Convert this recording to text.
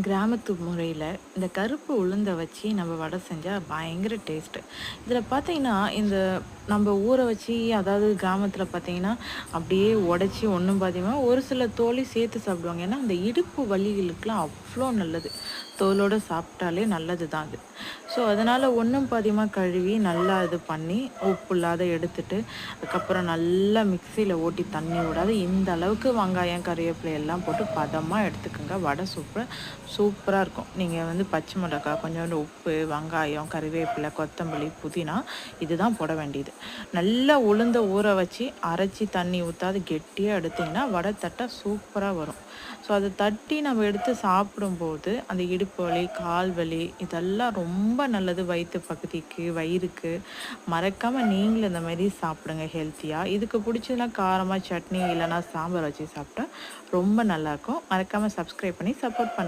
கிராமத்து முறையில இந்த கருப்பு உளுந்த வச்சு நம்ம வடை செஞ்சா பயங்கர டேஸ்ட்டு. இதில பார்த்தீங்கன்னா, இந்த நம்ம ஊற வச்சு அதாவது கிராமத்தில பார்த்தீங்கன்னா, அப்படியே உடைச்சு ஒண்ணும் பாதியுமா ஒரு சில தோலையும் சேர்த்து சாப்பிடுவாங்க. ஏன்னா, அந்த இடுப்பு வலிகளுக்குலாம் அவ்ளோ நல்லது. தோலோட சாப்பிட்டாலே நல்லது தான் அது. ஸோ, அதனால ஒண்ணும் பாதியுமா கழுவி நல்லா இது பண்ணி, உப்பு இல்லாத எடுத்துட்டு, அதுக்கப்புறம் நல்லா மிக்ஸியில ஓட்டி தண்ணி விடாத இந்த அளவுக்கு வெங்காயம், கறிவேப்பிலை எல்லாம் போட்டு பதமா எடுத்துக்கங்க. வடை சூப்பரா இருக்கும். நீங்க வந்து பச்சை மிளகாய், கொஞ்சோண்டு உப்பு, வெங்காயம், கறிவேப்பிலை, கொத்தமல்லி, புதினா இதுதான் போட வேண்டியது. நல்லா உளுந்த ஊற வச்சு, அரைச்சு தண்ணி ஊத்தாத கெட்டியா எடுத்தீங்கன்னா, வடை தட்டா சூப்பரா வரும். ஸோ, அத தட்டி நம்ம எடுத்து சாப்பிடும்போது, அந்த இடுப்பு வலி, கால் வலி இதெல்லாம் ரொம்ப நல்லது வயித்து பகுதிக்கு, வயிறுக்கு. மறக்காம நீங்களும் இந்த மாரி சாப்பிடுங்க ஹெல்த்தியா. இதுக்கு புடிச்சதுனா காரமா சட்னி இல்லன்னா சாம்பார் வச்சு சாப்பிட்டா ரொம்ப நல்லாயிருக்கும். மறக்காம சப்ஸ்கிரைப் பண்ணி சப்போர்ட் பண்ணுங்க.